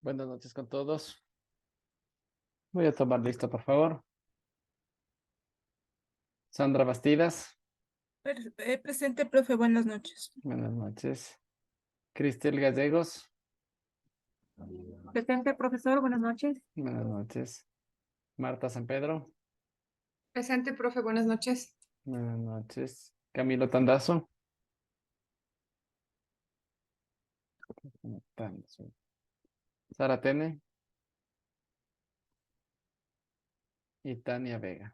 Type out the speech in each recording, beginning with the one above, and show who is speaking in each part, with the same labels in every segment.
Speaker 1: Buenas noches con todos. Voy a tomar lista, por favor. Sandra Bastidas.
Speaker 2: Presente, profe, buenas noches.
Speaker 1: Buenas noches. Cristel Gallegos.
Speaker 3: Presente, profesor, buenas noches.
Speaker 1: Buenas noches. Marta San Pedro.
Speaker 3: Presente, profe, buenas noches.
Speaker 1: Buenas noches. Camilo Tandazo. Sara Tene. Y Tania Vega.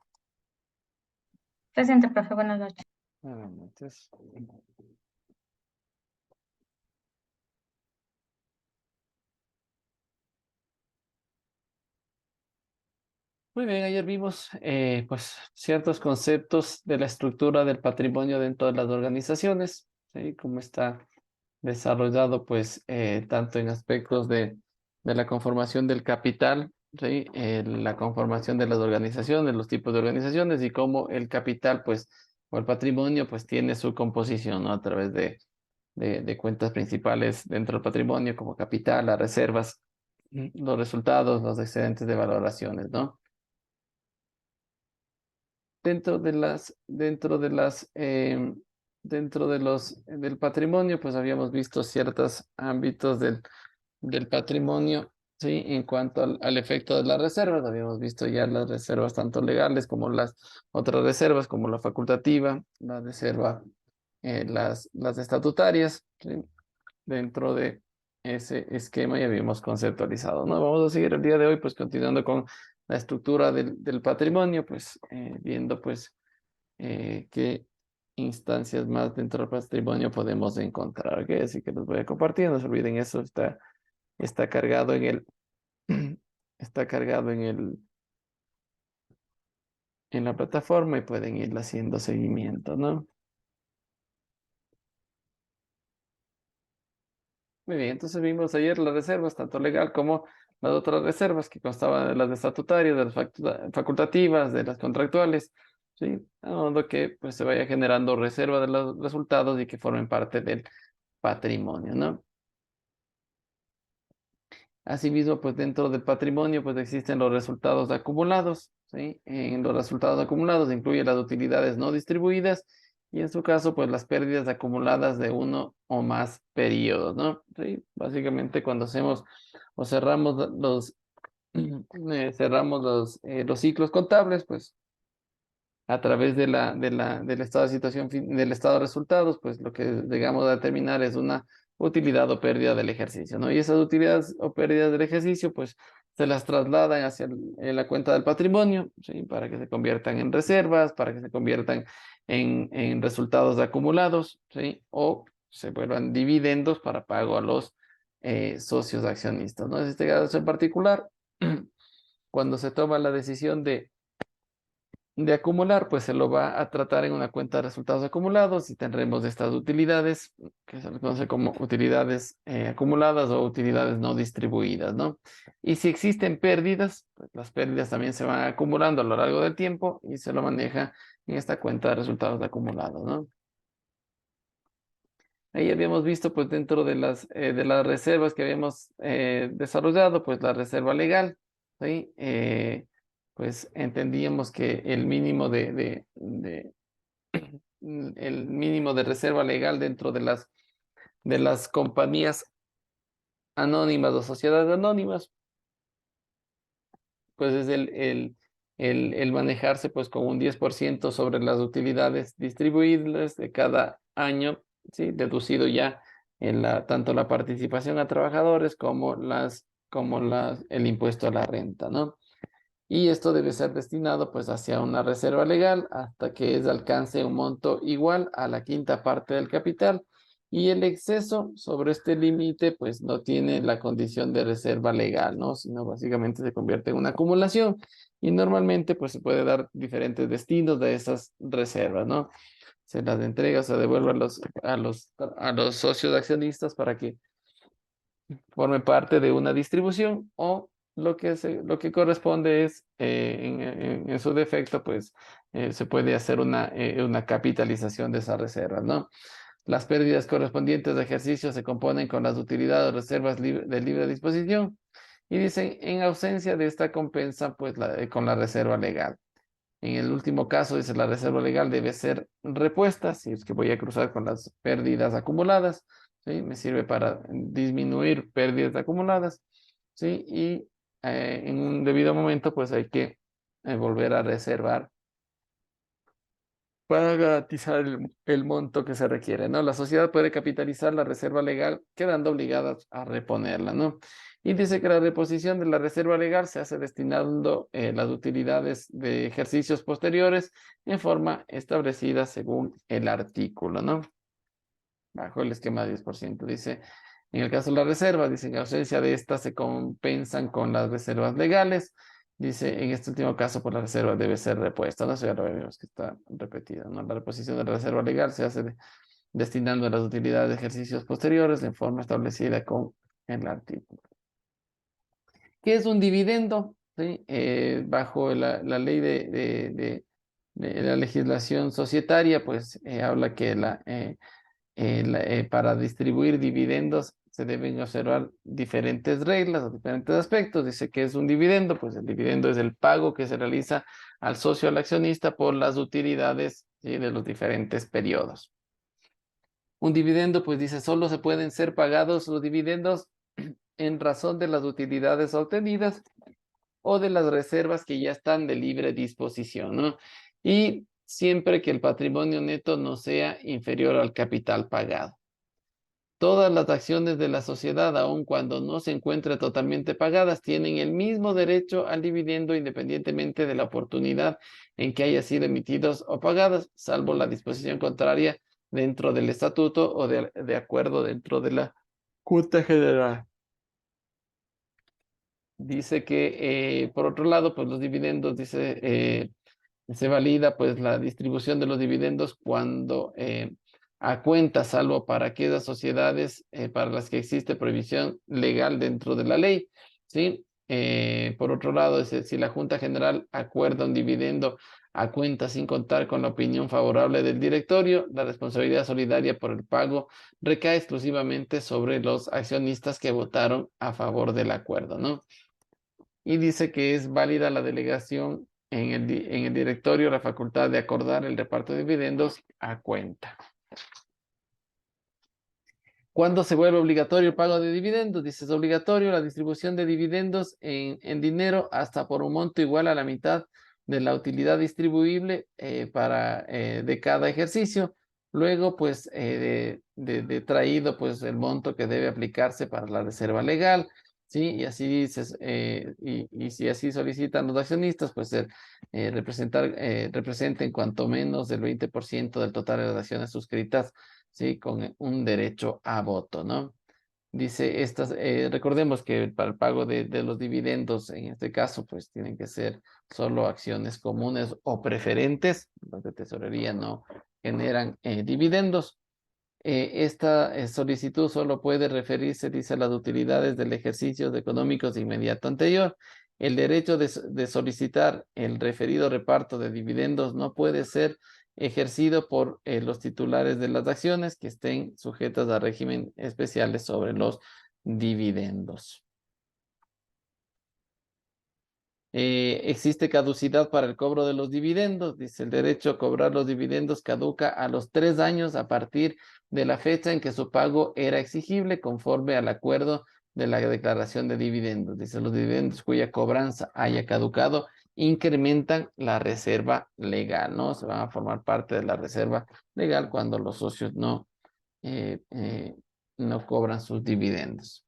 Speaker 4: Presente, profe, buenas noches.
Speaker 1: Buenas noches. Muy bien, ayer vimos pues ciertos conceptos de la estructura del patrimonio dentro de las organizaciones, ¿sí? Cómo está desarrollado pues tanto en aspectos de la conformación del capital, ¿sí? La conformación de las organizaciones, los tipos de organizaciones y cómo el capital pues o el patrimonio pues tiene su composición, ¿no? A través de cuentas principales dentro del patrimonio como capital, las reservas, los resultados, los excedentes de valoraciones, ¿no? Dentro de del patrimonio, pues habíamos visto ciertos ámbitos del patrimonio, ¿sí? En cuanto al efecto de las reservas, habíamos visto ya las reservas tanto legales como las otras reservas, como la facultativa, la reserva, las estatutarias, ¿sí? Dentro de ese esquema ya habíamos conceptualizado, ¿no? Vamos a seguir el día de hoy, pues continuando con la estructura del patrimonio, pues viendo pues qué instancias más dentro del patrimonio podemos encontrar, ¿ok? Así que los voy a compartir, no se olviden eso, está cargado en está cargado en la plataforma y pueden ir haciendo seguimiento, ¿no? Muy bien, entonces vimos ayer las reservas, tanto legal como las otras reservas que constaban de las estatutarias, de las facultativas, de las contractuales, ¿sí? A modo que pues se vaya generando reserva de los resultados y que formen parte del patrimonio, ¿no? Asimismo, pues dentro del patrimonio pues existen los resultados acumulados, ¿sí? En los resultados acumulados incluye las utilidades no distribuidas y en su caso pues las pérdidas acumuladas de uno o más periodos, ¿no? ¿Sí? Básicamente cuando hacemos o cerramos los ciclos contables, pues a través del estado de situación, del estado de resultados, pues lo que llegamos a determinar es una utilidad o pérdida del ejercicio, ¿no? Y esas utilidades o pérdidas del ejercicio, pues se las trasladan hacia en la cuenta del patrimonio, ¿sí? Para que se conviertan en reservas, para que se conviertan en resultados acumulados, ¿sí? O se vuelvan dividendos para pago a los socios accionistas, ¿no? En este caso en particular, cuando se toma la decisión de acumular, pues se lo va a tratar en una cuenta de resultados acumulados y tendremos estas utilidades, que se les conoce como utilidades acumuladas o utilidades no distribuidas, ¿no? Y si existen pérdidas, pues las pérdidas también se van acumulando a lo largo del tiempo y se lo maneja en esta cuenta de resultados acumulados, ¿no? Ahí habíamos visto, pues dentro de las reservas que habíamos desarrollado, pues la reserva legal, ¿sí? Pues entendíamos que el mínimo de reserva legal dentro de las compañías anónimas o sociedades anónimas, pues es el manejarse pues con un 10% sobre las utilidades distribuibles de cada año, ¿sí? Deducido ya en tanto la participación a trabajadores como el impuesto a la renta, ¿no? Y esto debe ser destinado pues hacia una reserva legal hasta que alcance un monto igual a la quinta parte del capital y el exceso sobre este límite pues no tiene la condición de reserva legal, ¿no? Sino básicamente se convierte en una acumulación y normalmente pues se puede dar diferentes destinos de esas reservas, ¿no? Se las entrega, se devuelve a los socios accionistas para que forme parte de una distribución o lo que corresponde es, en su defecto, pues se puede hacer una capitalización de esas reservas, ¿no? Las pérdidas correspondientes a ejercicio se componen con las utilidades o reservas de libre disposición. Y dicen, en ausencia de esta compensa, pues con la reserva legal. En el último caso, dice, la reserva legal debe ser repuesta, si es que voy a cruzar con las pérdidas acumuladas, ¿sí? Me sirve para disminuir pérdidas acumuladas, ¿sí? Y en un debido momento, pues hay que volver a reservar para garantizar el monto que se requiere, ¿no? La sociedad puede capitalizar la reserva legal quedando obligada a reponerla, ¿no? Y dice que la reposición de la reserva legal se hace destinando las utilidades de ejercicios posteriores en forma establecida según el artículo, ¿no? Bajo el esquema de 10%. Dice, en el caso de la reserva, dice, en ausencia de estas se compensan con las reservas legales. Dice, en este último caso, pues la reserva debe ser repuesta. No sé, ya lo veremos que está repetida, ¿no? La reposición de la reserva legal se hace destinando las utilidades de ejercicios posteriores en forma establecida con el artículo. ¿Qué es un dividendo? ¿Sí? Bajo la ley de la legislación societaria, pues habla que para distribuir dividendos se deben observar diferentes reglas o diferentes aspectos. Dice que es un dividendo, pues el dividendo es el pago que se realiza al socio, al accionista, por las utilidades, ¿sí?, de los diferentes periodos. Un dividendo, pues dice, solo se pueden ser pagados los dividendos en razón de las utilidades obtenidas o de las reservas que ya están de libre disposición, ¿no? Y siempre que el patrimonio neto no sea inferior al capital pagado. Todas las acciones de la sociedad, aun cuando no se encuentren totalmente pagadas, tienen el mismo derecho al dividendo independientemente de la oportunidad en que haya sido emitidos o pagadas, salvo la disposición contraria dentro del estatuto o de acuerdo dentro de la Junta General. Dice que, por otro lado, pues los dividendos, dice, se valida pues la distribución de los dividendos cuando a cuenta, salvo para aquellas sociedades para las que existe prohibición legal dentro de la ley, ¿sí? Por otro lado, si la Junta General acuerda un dividendo a cuenta sin contar con la opinión favorable del directorio, la responsabilidad solidaria por el pago recae exclusivamente sobre los accionistas que votaron a favor del acuerdo, ¿no? Y dice que es válida la delegación en el directorio la facultad de acordar el reparto de dividendos a cuenta. ¿Cuándo se vuelve obligatorio el pago de dividendos? Dice, es obligatorio la distribución de dividendos en dinero hasta por un monto igual a la mitad de la utilidad distribuible de cada ejercicio. Luego, pues, de traído, pues, el monto que debe aplicarse para la reserva legal, ¿sí? Y así, y si así solicitan los accionistas, pues, representen cuanto menos del 20% del total de las acciones suscritas, ¿sí?, con un derecho a voto, ¿no? Dice, recordemos que para el pago de los dividendos, en este caso, pues tienen que ser solo acciones comunes o preferentes. Los de tesorería no generan dividendos. Esta solicitud solo puede referirse, dice, a las utilidades del ejercicio económicos de inmediato anterior. El derecho de solicitar el referido reparto de dividendos no puede ser ejercido por los titulares de las acciones que estén sujetas a régimen especiales sobre los dividendos. Existe caducidad para el cobro de los dividendos. Dice, el derecho a cobrar los dividendos caduca a los 3 años a partir de la fecha en que su pago era exigible conforme al acuerdo de la declaración de dividendos. Dice, los dividendos cuya cobranza haya caducado incrementan la reserva legal, ¿no? Se van a formar parte de la reserva legal cuando los socios no cobran sus dividendos.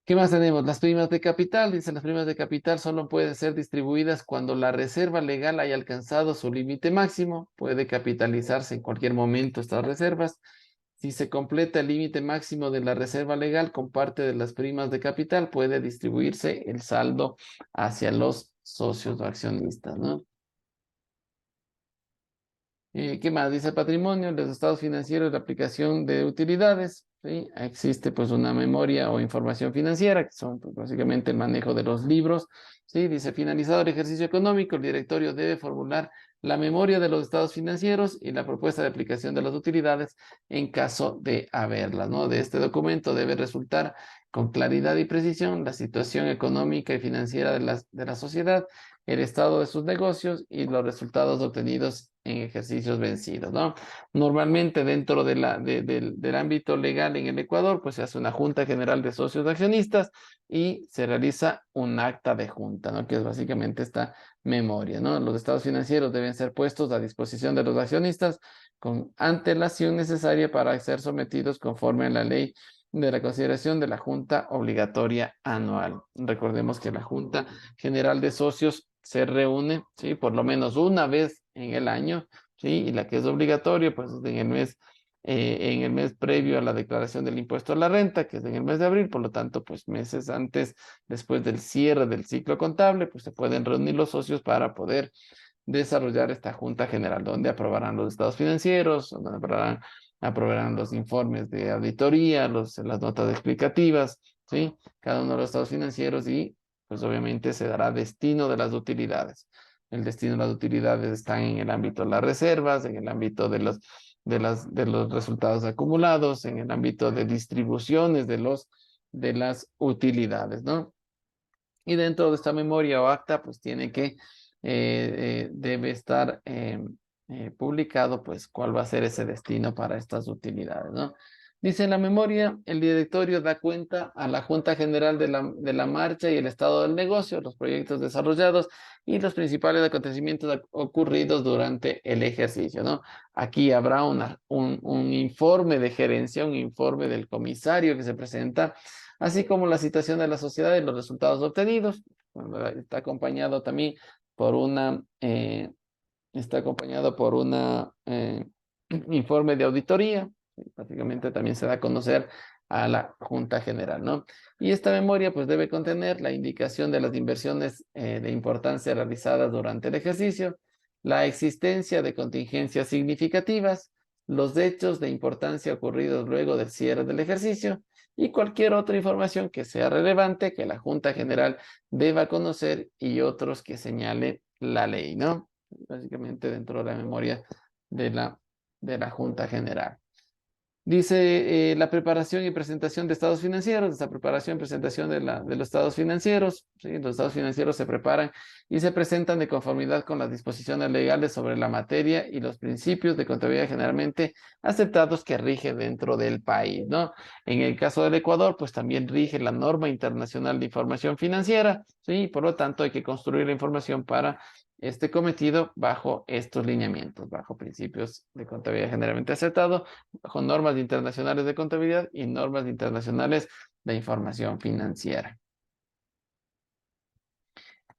Speaker 1: ¿Qué más tenemos? Las primas de capital. Dice, las primas de capital solo pueden ser distribuidas cuando la reserva legal haya alcanzado su límite máximo. Puede capitalizarse en cualquier momento estas reservas. Si se completa el límite máximo de la reserva legal con parte de las primas de capital, puede distribuirse el saldo hacia los socios o accionistas, ¿no? ¿Qué más? Dice patrimonio, los estados financieros, la aplicación de utilidades, ¿sí? Existe pues una memoria o información financiera, que son pues, básicamente el manejo de los libros, ¿sí? Dice, finalizado el ejercicio económico, el directorio debe formular la memoria de los estados financieros y la propuesta de aplicación de las utilidades en caso de haberlas, ¿no? De este documento debe resultar con claridad y precisión la situación económica y financiera de la sociedad, el estado de sus negocios y los resultados obtenidos en ejercicios vencidos, ¿no? Normalmente dentro del ámbito legal en el Ecuador, pues se hace una junta general de socios de accionistas y se realiza un acta de junta, ¿no? Que es básicamente esta memoria, ¿no? Los estados financieros deben ser puestos a disposición de los accionistas con antelación necesaria para ser sometidos conforme a la ley de la consideración de la Junta Obligatoria Anual. Recordemos que la Junta General de Socios se reúne, ¿sí? Por lo menos una vez en el año, ¿sí? Y la que es obligatoria, pues es en el mes previo a la declaración del impuesto a la renta, que es en el mes de abril, por lo tanto, pues meses antes, después del cierre del ciclo contable, pues se pueden reunir los socios para poder desarrollar esta Junta General, donde aprobarán los estados financieros, donde aprobarán los informes de auditoría, las notas explicativas, ¿sí? Cada uno de los estados financieros y, pues obviamente, se dará destino de las utilidades. El destino de las utilidades está en el ámbito de las reservas, en el ámbito de los resultados acumulados, en el ámbito de distribuciones de las utilidades, ¿no? Y dentro de esta memoria o acta, pues tiene que, debe estar publicado, pues, cuál va a ser ese destino para estas utilidades, ¿no? Dice en la memoria, el directorio da cuenta a la Junta General de la marcha y el estado del negocio, los proyectos desarrollados y los principales acontecimientos ocurridos durante el ejercicio, ¿no? Aquí habrá un informe de gerencia, un informe del comisario que se presenta, así como la situación de la sociedad y los resultados obtenidos. Bueno, está acompañado también por informe de auditoría. Prácticamente también se da a conocer a la Junta General, ¿no? Y esta memoria pues debe contener la indicación de las inversiones de importancia realizadas durante el ejercicio, la existencia de contingencias significativas, los hechos de importancia ocurridos luego del cierre del ejercicio y cualquier otra información que sea relevante que la Junta General deba conocer y otros que señale la ley, ¿no? Básicamente dentro de la memoria de la Junta General. Dice la preparación y presentación de estados financieros, esta preparación y presentación de los estados financieros, ¿sí? Los estados financieros se preparan y se presentan de conformidad con las disposiciones legales sobre la materia y los principios de contabilidad generalmente aceptados que rigen dentro del país, ¿no? En el caso del Ecuador, pues también rige la norma internacional de información financiera, ¿sí? Por lo tanto, hay que construir la información para este cometido bajo estos lineamientos, bajo principios de contabilidad generalmente aceptados, bajo normas internacionales de contabilidad y normas internacionales de información financiera.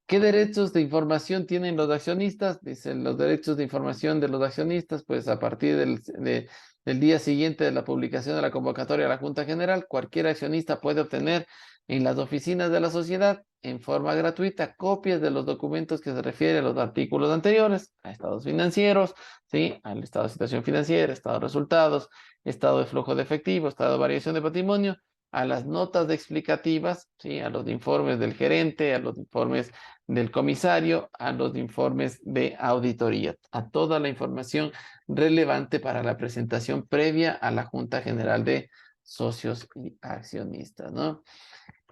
Speaker 1: ¿Qué derechos de información tienen los accionistas? Dicen los derechos de información de los accionistas, pues a partir del día siguiente de la publicación de la convocatoria a la Junta General, cualquier accionista puede obtener en las oficinas de la sociedad en forma gratuita copias de los documentos que se refieren a los artículos anteriores, a estados financieros, ¿sí? Al estado de situación financiera, estado de resultados, estado de flujo de efectivo, estado de variación de patrimonio, a las notas explicativas, ¿sí? A los informes del gerente, a los informes del comisario, a los informes de auditoría, a toda la información relevante para la presentación previa a la Junta General de Socios y Accionistas, ¿no?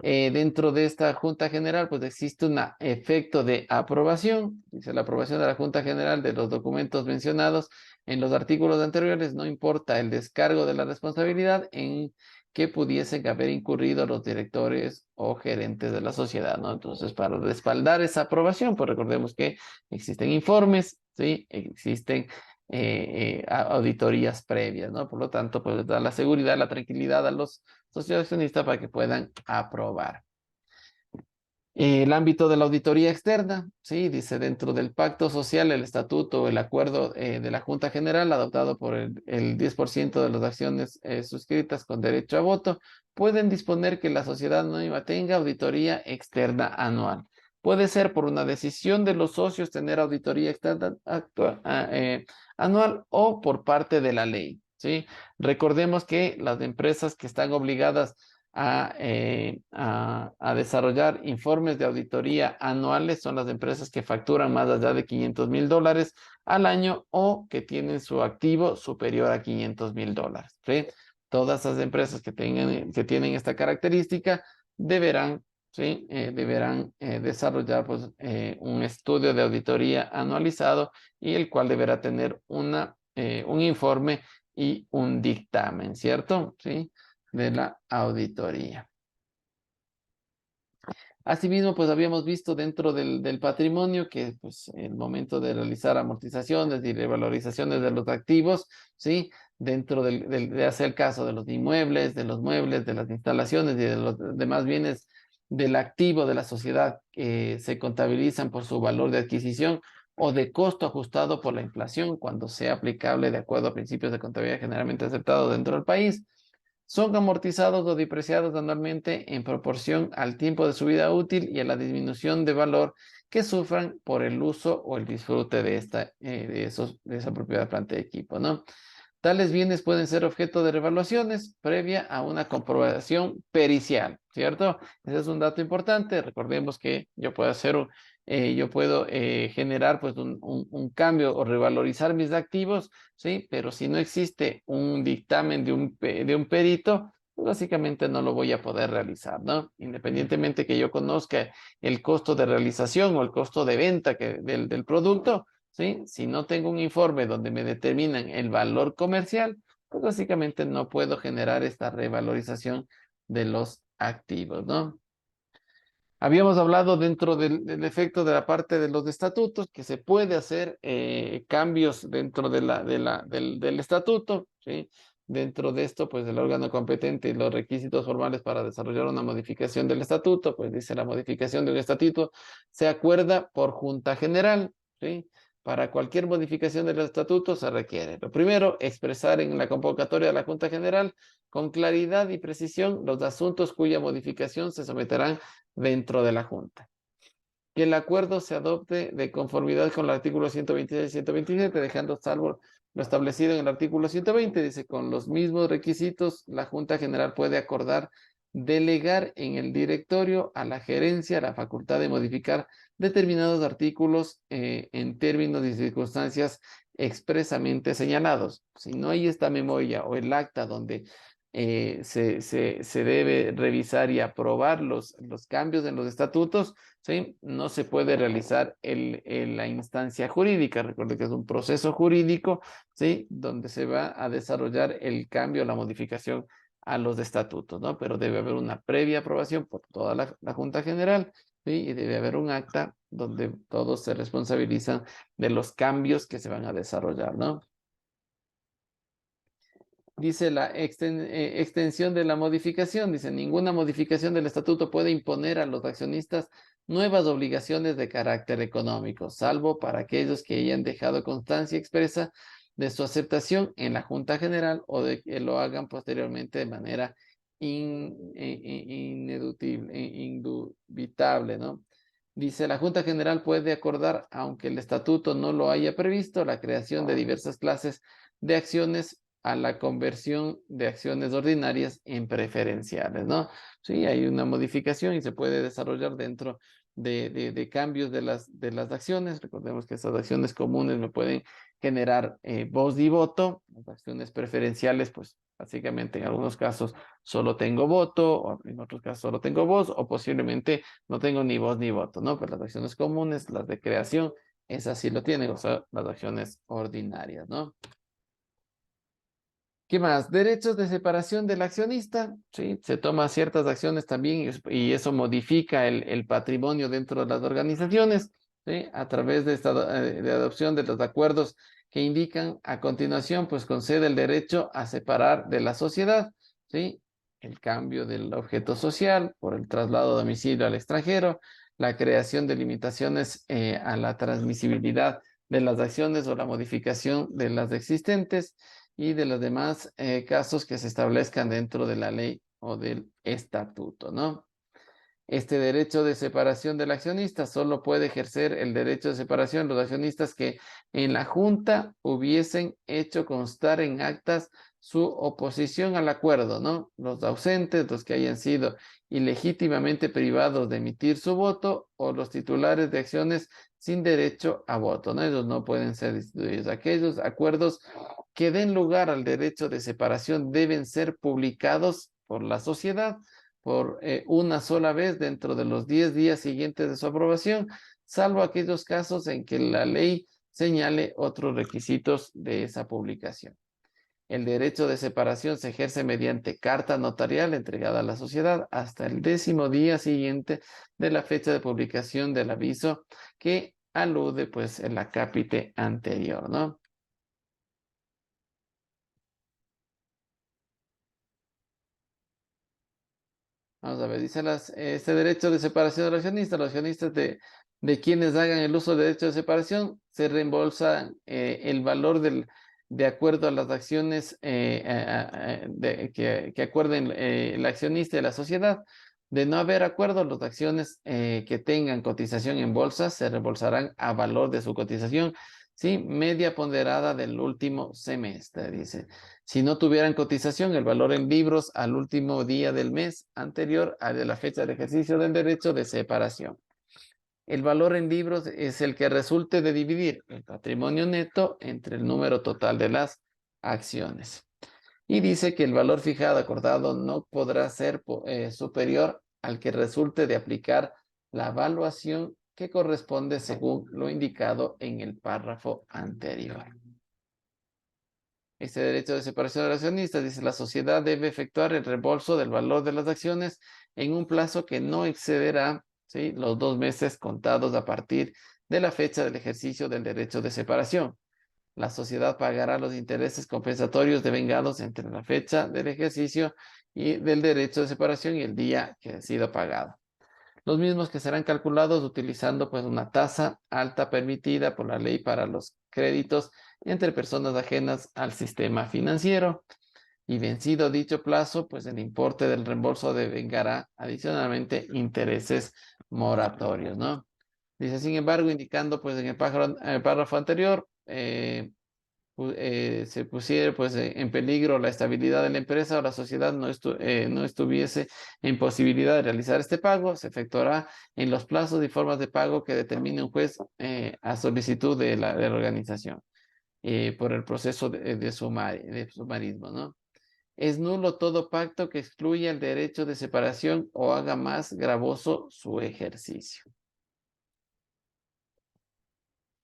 Speaker 1: Dentro de esta Junta General, pues existe un efecto de aprobación. Dice la aprobación de la Junta General de los documentos mencionados en los artículos anteriores, no importa el descargo de la responsabilidad en que pudiesen haber incurrido los directores o gerentes de la sociedad, ¿no? Entonces, para respaldar esa aprobación, pues recordemos que existen informes, ¿sí? Existen auditorías previas, ¿no? Por lo tanto, pues da la seguridad, la tranquilidad a los socios accionistas para que puedan aprobar. El ámbito de la auditoría externa, sí, dice dentro del pacto social, el estatuto o el acuerdo de la Junta General adoptado por el 10% de las acciones suscritas con derecho a voto, pueden disponer que la sociedad anónima tenga auditoría externa anual. Puede ser por una decisión de los socios tener auditoría externa anual o por parte de la ley, ¿sí? Recordemos que las empresas que están obligadas a desarrollar informes de auditoría anuales. Son las empresas que facturan más allá de $500,000 al año o que tienen su activo superior a $500,000. ¿Sí? Todas las empresas que tienen esta característica deberán, ¿sí? Deberán desarrollar pues, un estudio de auditoría anualizado y el cual deberá tener un informe y un dictamen, ¿cierto? ¿Sí? De la auditoría. Asimismo, pues habíamos visto dentro del patrimonio que pues el momento de realizar amortizaciones y revalorizaciones de los activos, ¿sí? Dentro de hacer caso de los inmuebles, de los muebles, de las instalaciones y de los demás bienes del activo de la sociedad que se contabilizan por su valor de adquisición o de costo ajustado por la inflación cuando sea aplicable de acuerdo a principios de contabilidad generalmente aceptados dentro del país. Son amortizados o depreciados anualmente en proporción al tiempo de su vida útil y a la disminución de valor que sufran por el uso o el disfrute de esa propiedad, planta y equipo, ¿no? Tales bienes pueden ser objeto de revaluaciones previa a una comprobación pericial, ¿cierto? Ese es un dato importante. Recordemos que yo puedo generar pues un cambio o revalorizar mis activos, ¿sí? Pero si no existe un dictamen de un perito, pues básicamente no lo voy a poder realizar, ¿no? Independientemente que yo conozca el costo de realización o el costo de venta del producto, ¿sí? Si no tengo un informe donde me determinan el valor comercial, pues básicamente no puedo generar esta revalorización de los activos, ¿no? Habíamos hablado dentro del efecto de la parte de los estatutos que se puede hacer cambios dentro del estatuto, ¿sí? Dentro de esto, pues el órgano competente y los requisitos formales para desarrollar una modificación del estatuto, pues dice la modificación de un estatuto se acuerda por Junta General, ¿sí? Para cualquier modificación del estatuto se requiere, lo primero, expresar en la convocatoria de la Junta General con claridad y precisión los asuntos cuya modificación se someterán dentro de la Junta. Que el acuerdo se adopte de conformidad con el artículo 126 y 127, dejando salvo lo establecido en el artículo 120, dice, con los mismos requisitos, la Junta General puede acordar delegar en el directorio a la gerencia la facultad de modificar determinados artículos en términos y circunstancias expresamente señalados. Si no hay esta memoria o el acta donde se debe revisar y aprobar los cambios en los estatutos, ¿sí? No se puede realizar la instancia jurídica. Recuerde que es un proceso jurídico, ¿sí? Donde se va a desarrollar el cambio, la modificación a los estatutos, ¿no? Pero debe haber una previa aprobación por toda la Junta General, ¿sí? Y debe haber un acta donde todos se responsabilizan de los cambios que se van a desarrollar, ¿no? Dice la extensión de la modificación. Dice, ninguna modificación del estatuto puede imponer a los accionistas nuevas obligaciones de carácter económico, salvo para aquellos que hayan dejado constancia expresa de su aceptación en la Junta General o de que lo hagan posteriormente de manera indubitable, ¿no? Dice, la Junta General puede acordar, aunque el estatuto no lo haya previsto, la creación de diversas clases de acciones a la conversión de acciones ordinarias en preferenciales, ¿no? Sí, hay una modificación y se puede desarrollar dentro de cambios de las acciones. Recordemos que estas acciones comunes me pueden generar voz y voto. Las acciones preferenciales, pues básicamente en algunos casos solo tengo voto, o en otros casos solo tengo voz, o posiblemente no tengo ni voz ni voto, ¿no? Pero las acciones comunes, las de creación, esas sí lo tienen, o sea, las acciones ordinarias, ¿no? ¿Qué más? Derechos de separación del accionista, ¿sí? Se toman ciertas acciones también y eso modifica el patrimonio dentro de las organizaciones, ¿sí? A través de adopción de los acuerdos que indican a continuación, pues concede el derecho a separar de la sociedad, ¿sí? El cambio del objeto social por el traslado de domicilio al extranjero, la creación de limitaciones a la transmisibilidad de las acciones o la modificación de las existentes, y de los demás casos que se establezcan dentro de la ley o del estatuto, ¿no? Este derecho de separación del accionista solo puede ejercer el derecho de separación los accionistas que en la Junta hubiesen hecho constar en actas su oposición al acuerdo, ¿no? Los ausentes, los que hayan sido ilegítimamente privados de emitir su voto, o los titulares de acciones sin derecho a voto, ¿no? Ellos no pueden ser destituidos. Aquellos acuerdos que den lugar al derecho de separación deben ser publicados por la sociedad por una sola vez dentro de los 10 días siguientes de su aprobación, salvo aquellos casos en que la ley señale otros requisitos de esa publicación. El derecho de separación se ejerce mediante carta notarial entregada a la sociedad hasta el 10º día siguiente de la fecha de publicación del aviso que alude pues en la cápite anterior, ¿no? Vamos a ver, dice este derecho de separación de los accionistas de quienes hagan el uso del derecho de separación, se reembolsa el valor de acuerdo a las acciones que acuerden el accionista y la sociedad. De no haber acuerdo, las acciones que tengan cotización en bolsa se reembolsarán a valor de su cotización, ¿sí? Media ponderada del último semestre, dice. Si no tuvieran cotización, el valor en libros al último día del mes anterior a la fecha del ejercicio del derecho de separación. El valor en libros es el que resulte de dividir el patrimonio neto entre el número total de las acciones. Y dice que el valor fijado acordado no podrá ser superior al que resulte de aplicar la evaluación que corresponde según lo indicado en el párrafo anterior. Este derecho de separación de accionistas, dice, la sociedad debe efectuar el reembolso del valor de las acciones en un plazo que no excederá, ¿sí?, los 2 meses contados a partir de la fecha del ejercicio del derecho de separación. La sociedad pagará los intereses compensatorios devengados entre la fecha del ejercicio y del derecho de separación y el día que ha sido pagado. Los mismos que serán calculados utilizando pues una tasa alta permitida por la ley para los créditos entre personas ajenas al sistema financiero. Y vencido dicho plazo, pues el importe del reembolso devengará adicionalmente intereses moratorios, ¿no? Dice, sin embargo, indicando pues en el párrafo anterior, se pusiera pues en peligro la estabilidad de la empresa o la sociedad no estuviese en posibilidad de realizar este pago, se efectuará en los plazos y formas de pago que determine un juez a solicitud de la organización por el proceso de sumarismo, ¿no? Es nulo todo pacto que excluya el derecho de separación o haga más gravoso su ejercicio.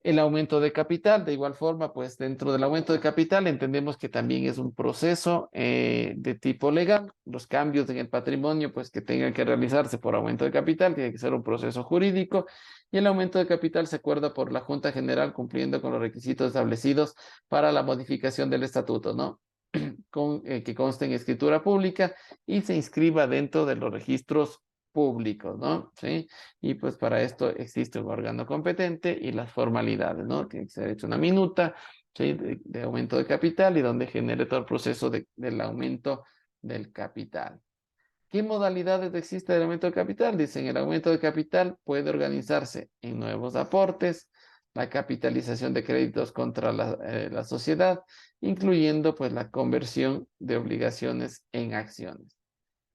Speaker 1: El aumento de capital, de igual forma, pues dentro del aumento de capital entendemos que también es un proceso de tipo legal. Los cambios en el patrimonio, pues que tengan que realizarse por aumento de capital, tiene que ser un proceso jurídico. Y el aumento de capital se acuerda por la Junta General cumpliendo con los requisitos establecidos para la modificación del estatuto, ¿no? Que conste en escritura pública y se inscriba dentro de los registros públicos, ¿no? ¿Sí? Y pues para esto existe un órgano competente y las formalidades, ¿no? Tiene que ser hecha una minuta, ¿sí?, de aumento de capital y donde genere todo el proceso del aumento del capital. ¿Qué modalidades existe del aumento de capital? Dicen, el aumento de capital puede organizarse en nuevos aportes, la capitalización de créditos contra la sociedad, incluyendo pues la conversión de obligaciones en acciones.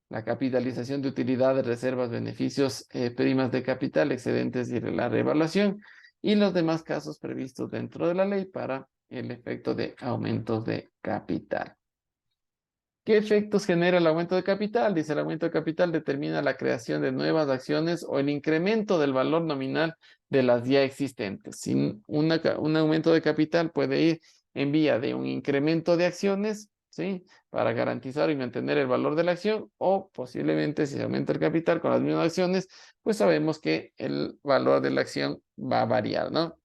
Speaker 1: La capitalización de utilidades, reservas, beneficios, primas de capital, excedentes y la revaluación, y los demás casos previstos dentro de la ley para el efecto de aumentos de capital. ¿Qué efectos genera el aumento de capital? Dice, el aumento de capital determina la creación de nuevas acciones o el incremento del valor nominal de las ya existentes. Sin un aumento de capital puede ir en vía de un incremento de acciones, ¿sí?, para garantizar y mantener el valor de la acción, o posiblemente si se aumenta el capital con las mismas acciones, pues sabemos que el valor de la acción va a variar, ¿no?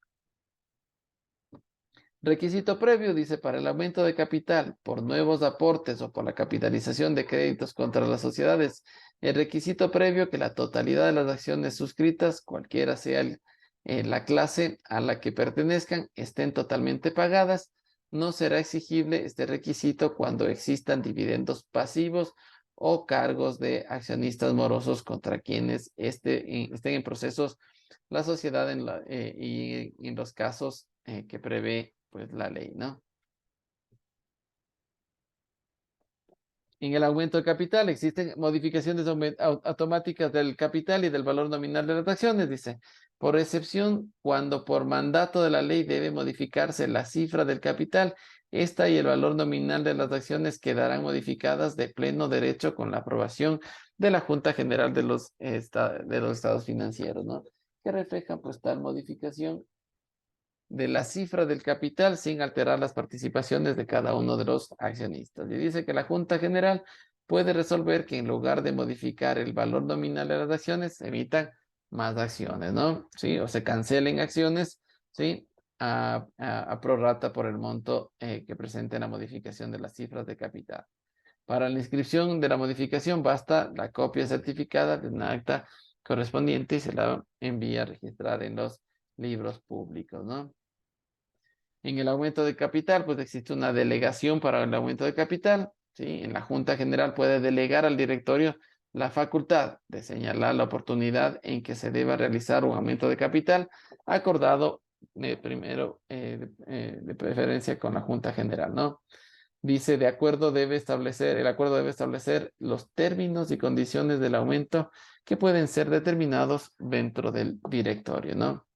Speaker 1: Requisito previo, dice, para el aumento de capital por nuevos aportes o por la capitalización de créditos contra las sociedades. El requisito previo que la totalidad de las acciones suscritas, cualquiera sea la clase a la que pertenezcan, estén totalmente pagadas. No será exigible este requisito cuando existan dividendos pasivos o cargos de accionistas morosos contra quienes estén en procesos la sociedad y en los casos que prevé pues la ley, ¿no? En el aumento de capital existen modificaciones automáticas del capital y del valor nominal de las acciones, dice. Por excepción, cuando por mandato de la ley debe modificarse la cifra del capital, esta y el valor nominal de las acciones quedarán modificadas de pleno derecho con la aprobación de la Junta General de los Estados Financieros, ¿no? Que reflejan pues tal modificación de la cifra del capital sin alterar las participaciones de cada uno de los accionistas. Y dice que la Junta General puede resolver que en lugar de modificar el valor nominal de las acciones, se emitan más acciones, ¿no? Sí, o se cancelen acciones, ¿sí? A prorrata por el monto que presente la modificación de las cifras de capital. Para la inscripción de la modificación basta la copia certificada de una acta correspondiente y se la envía a registrar en los libros públicos, ¿no? En el aumento de capital, pues existe una delegación para el aumento de capital, ¿sí? En la Junta General puede delegar al directorio la facultad de señalar la oportunidad en que se deba realizar un aumento de capital acordado primero de preferencia con la Junta General, ¿no? Dice, el acuerdo debe establecer los términos y condiciones del aumento que pueden ser determinados dentro del directorio, ¿no?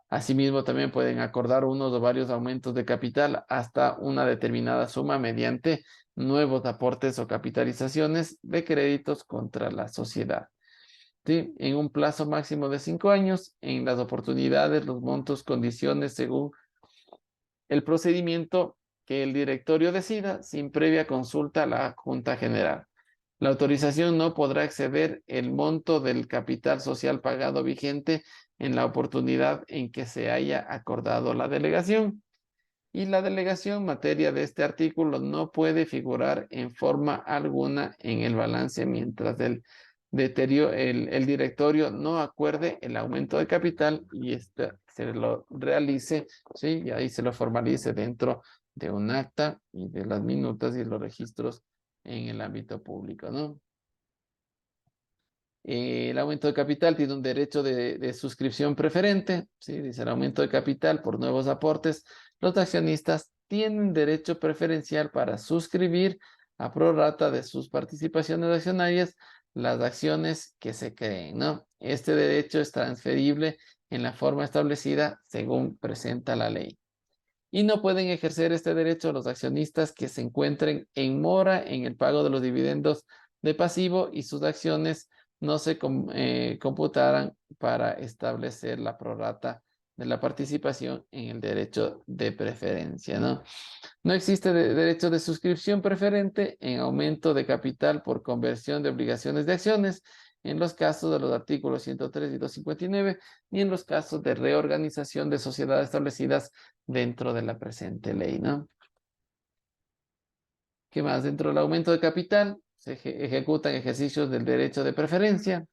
Speaker 1: Asimismo, también pueden acordar unos o varios aumentos de capital hasta una determinada suma mediante nuevos aportes o capitalizaciones de créditos contra la sociedad. ¿Sí? En un plazo máximo de 5 años, en las oportunidades, los montos, condiciones según el procedimiento que el directorio decida sin previa consulta a la Junta General. La autorización no podrá exceder el monto del capital social pagado vigente en la oportunidad en que se haya acordado la delegación. Y la delegación, materia de este artículo, no puede figurar en forma alguna en el balance mientras el directorio no acuerde el aumento de capital y este se lo realice, ¿sí? Y ahí se lo formalice dentro de un acta y de las minutas y los registros en el ámbito público, ¿no? El aumento de capital tiene un derecho de suscripción preferente, ¿sí? Dice el aumento de capital por nuevos aportes. Los accionistas tienen derecho preferencial para suscribir a prorrata de sus participaciones accionarias las acciones que se creen, ¿no? Este derecho es transferible en la forma establecida según presenta la ley. Y no pueden ejercer este derecho los accionistas que se encuentren en mora en el pago de los dividendos de pasivo y sus acciones no se computaran para establecer la prorrata de la participación en el derecho de preferencia, ¿no? No existe derecho de suscripción preferente en aumento de capital por conversión de obligaciones de acciones en los casos de los artículos 103 y 259, ni en los casos de reorganización de sociedades establecidas dentro de la presente ley, ¿no? ¿Qué más? Dentro del aumento de capital se ejecutan ejercicios del derecho de preferencia.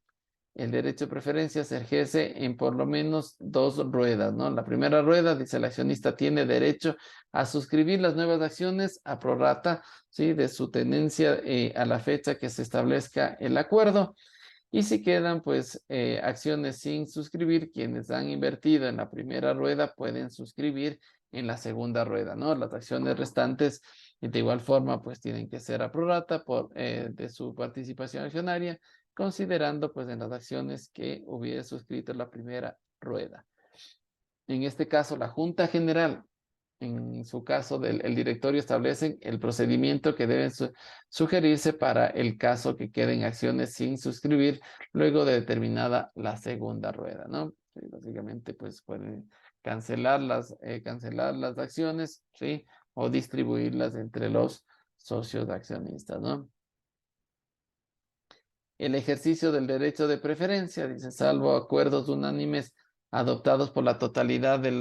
Speaker 1: El derecho de preferencia se ejerce en por lo menos 2 ruedas, ¿no? La primera rueda dice el accionista tiene derecho a suscribir las nuevas acciones a prorrata, ¿sí? De su tenencia a la fecha que se establezca el acuerdo. Y si quedan pues acciones sin suscribir, quienes han invertido en la primera rueda pueden suscribir en la segunda rueda, ¿no? Las acciones restantes de igual forma pues tienen que ser a prorrata de su participación accionaria, considerando pues en las acciones que hubiera suscrito en la primera rueda. En este caso, la Junta General, en su caso, el directorio establecen el procedimiento que deben sugerirse para el caso que queden acciones sin suscribir luego de determinada la segunda rueda, ¿no? Sí, básicamente, pues pueden cancelar las acciones, ¿sí? O distribuirlas entre los socios accionistas, ¿no? El ejercicio del derecho de preferencia, dice, salvo acuerdos unánimes adoptados por la totalidad de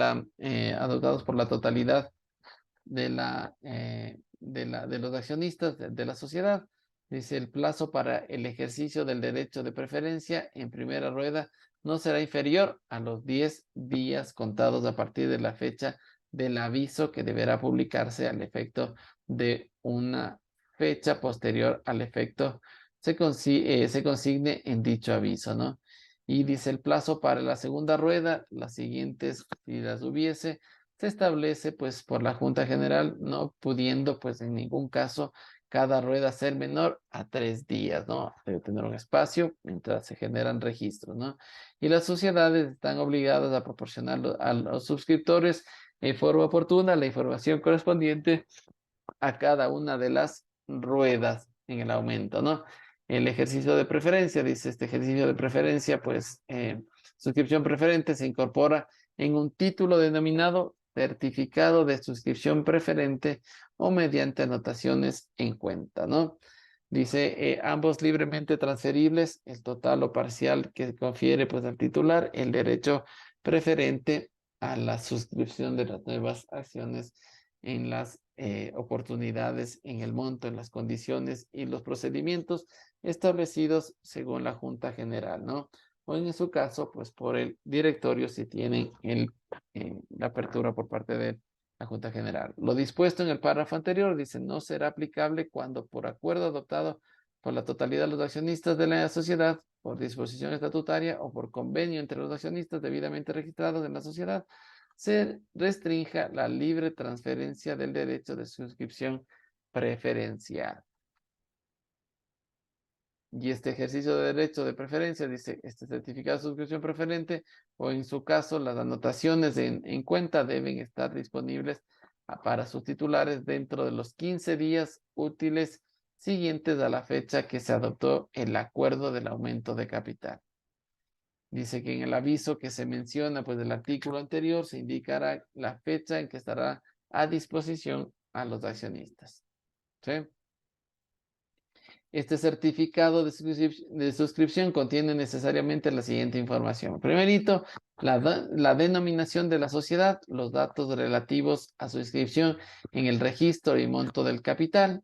Speaker 1: los accionistas de la sociedad. Dice, el plazo para el ejercicio del derecho de preferencia en primera rueda no será inferior a los 10 días contados a partir de la fecha del aviso que deberá publicarse al efecto de una fecha posterior al efecto se consigne en dicho aviso, ¿no? Y dice el plazo para la segunda rueda, las siguientes, si las hubiese, se establece pues por la Junta General, no pudiendo pues en ningún caso cada rueda ser menor a 3 días, ¿no? Debe tener un espacio mientras se generan registros, ¿no? Y las sociedades están obligadas a proporcionar a los suscriptores en forma oportuna la información correspondiente a cada una de las ruedas en el aumento, ¿no? El ejercicio de preferencia, dice este ejercicio de preferencia, pues suscripción preferente se incorpora en un título denominado certificado de suscripción preferente o mediante anotaciones en cuenta, ¿no? Dice, ambos libremente transferibles, el total o parcial que confiere pues al titular el derecho preferente a la suscripción de las nuevas acciones en las oportunidades, en el monto, en las condiciones y los procedimientos establecidos según la Junta General, ¿no? O en su caso, pues por el directorio si tienen la apertura por parte de la Junta General. Lo dispuesto en el párrafo anterior dice no será aplicable cuando por acuerdo adoptado por la totalidad de los accionistas de la sociedad, por disposición estatutaria o por convenio entre los accionistas debidamente registrados en la sociedad, se restrinja la libre transferencia del derecho de suscripción preferencial. Y este ejercicio de derecho de preferencia, dice, este certificado de suscripción preferente, o en su caso, las anotaciones en cuenta deben estar disponibles para sus titulares dentro de los 15 días útiles siguientes a la fecha que se adoptó el acuerdo del aumento de capital. Dice que en el aviso que se menciona, pues del artículo anterior, se indicará la fecha en que estará a disposición a los accionistas. ¿Sí? Este certificado de suscripción contiene necesariamente la siguiente información. Primerito, la denominación de la sociedad, los datos relativos a su inscripción en el registro y monto del capital,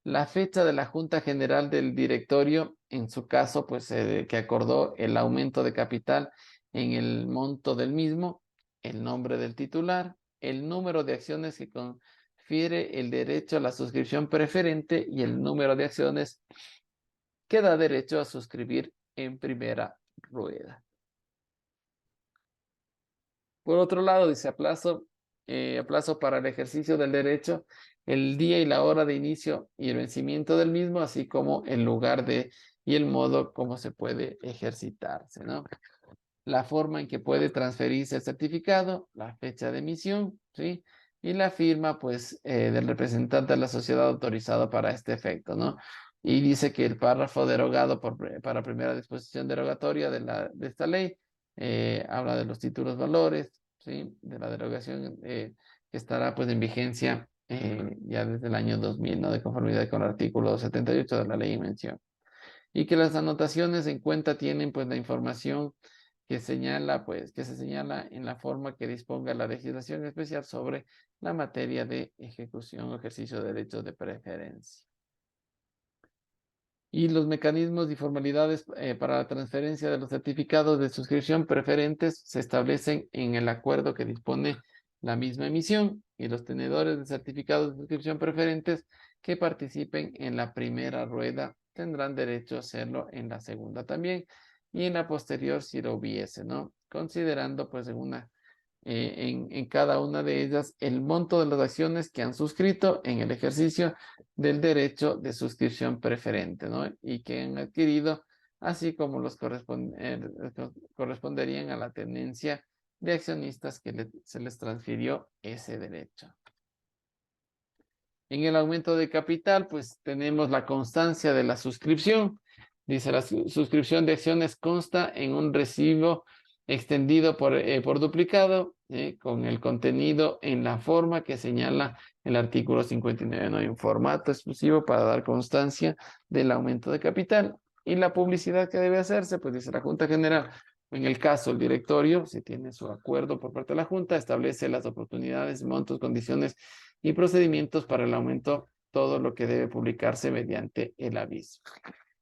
Speaker 1: la fecha de la Junta General del Directorio, en su caso, pues que acordó el aumento de capital en el monto del mismo, el nombre del titular, el número de acciones que confiere el derecho a la suscripción preferente y el número de acciones que da derecho a suscribir en primera rueda. Por otro lado, dice a plazo para el ejercicio del derecho, el día y la hora de inicio y el vencimiento del mismo, así como el lugar y el modo como se puede ejercitarse, ¿no? La forma en que puede transferirse el certificado, la fecha de emisión, ¿sí? Y la firma, pues, del representante de la sociedad autorizado para este efecto, ¿no? Y dice que el párrafo derogado para primera disposición derogatoria de esta ley habla de los títulos valores, ¿sí? De la derogación que estará, pues, en vigencia ya desde el año 2000, ¿no? De conformidad con el artículo 78 de la ley en mención. Y que las anotaciones en cuenta tienen, pues, la información que señala, pues, que se señala en la forma que disponga la legislación especial sobre la materia de ejecución o ejercicio de derechos de preferencia. Y los mecanismos y formalidades para la transferencia de los certificados de suscripción preferentes se establecen en el acuerdo que dispone la misma emisión, y los tenedores de certificados de suscripción preferentes que participen en la primera rueda tendrán derecho a hacerlo en la segunda también, y en la posterior si lo hubiese, ¿no? Considerando pues en cada una de ellas el monto de las acciones que han suscrito en el ejercicio del derecho de suscripción preferente, ¿no? Y que han adquirido, así como los corresponderían a la tenencia de accionistas que se les transfirió ese derecho. En el aumento de capital, pues tenemos la constancia de la suscripción. Dice, la suscripción de acciones consta en un recibo extendido por duplicado, con el contenido en la forma que señala el artículo 59. No hay un formato exclusivo para dar constancia del aumento de capital. Y la publicidad que debe hacerse, pues dice la Junta General. En el caso, el directorio, si tiene su acuerdo por parte de la Junta, establece las oportunidades, montos, condiciones y procedimientos para el aumento, todo lo que debe publicarse mediante el aviso.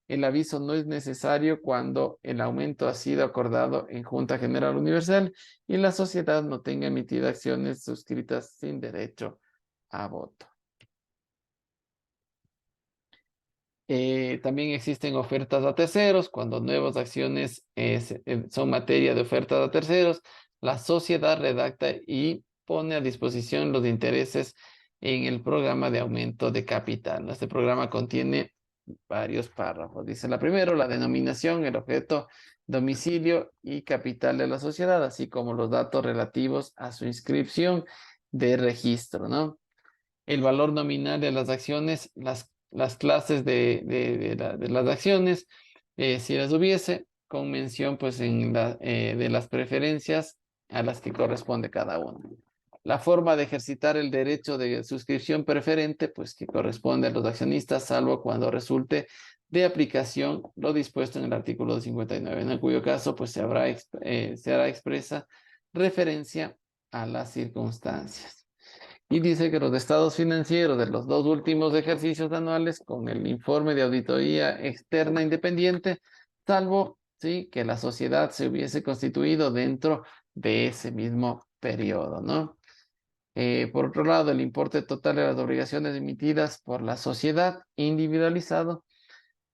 Speaker 1: El aviso no es necesario cuando el aumento ha sido acordado en Junta General Universal y la sociedad no tenga emitido acciones suscritas sin derecho a voto. También existen ofertas a terceros. Cuando nuevas acciones son materia de ofertas a terceros, la sociedad redacta y pone a disposición los intereses en el programa de aumento de capital. Este programa contiene varios párrafos. Dice la primero, la denominación, el objeto, domicilio y capital de la sociedad, así como los datos relativos a su inscripción de registro, ¿no? El valor nominal de las acciones, las clases de las acciones, si las hubiese, con mención pues de las preferencias a las que corresponde cada una. La forma de ejercitar el derecho de suscripción preferente, pues que corresponde a los accionistas, salvo cuando resulte de aplicación lo dispuesto en el artículo 59, en cuyo caso pues se hará expresa referencia a las circunstancias. Y dice que los estados financieros de los 2 últimos ejercicios anuales con el informe de auditoría externa independiente, salvo ¿sí? que la sociedad se hubiese constituido dentro de ese mismo periodo, ¿no? Por otro lado, el importe total de las obligaciones emitidas por la sociedad individualizado,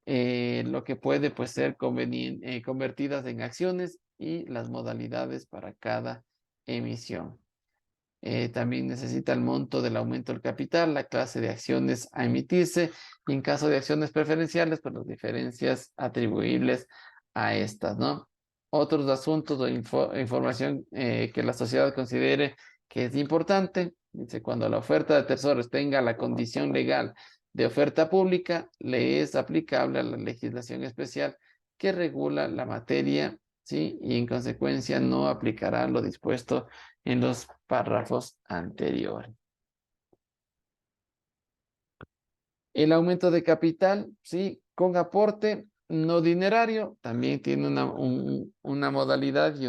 Speaker 1: lo que puede pues, ser convertidas en acciones y las modalidades para cada emisión. También necesita el monto del aumento del capital, la clase de acciones a emitirse y en caso de acciones preferenciales, pues las diferencias atribuibles a estas, ¿no? Otros asuntos o información que la sociedad considere que es importante, dice, cuando la oferta de tesoros tenga la condición legal de oferta pública, le es aplicable a la legislación especial que regula la materia, ¿sí? Y en consecuencia no aplicará lo dispuesto en los párrafos anteriores. El aumento de capital, sí, con aporte no dinerario, también tiene una modalidad y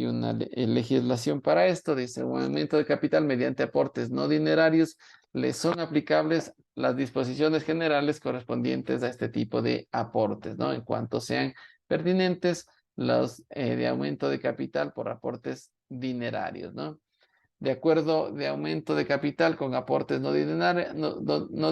Speaker 1: una legislación para esto. Dice, un aumento de capital mediante aportes no dinerarios, le son aplicables las disposiciones generales correspondientes a este tipo de aportes, ¿no? En cuanto sean pertinentes los de aumento de capital por aportes dinerarios, ¿no? De acuerdo de aumento de capital con aportes no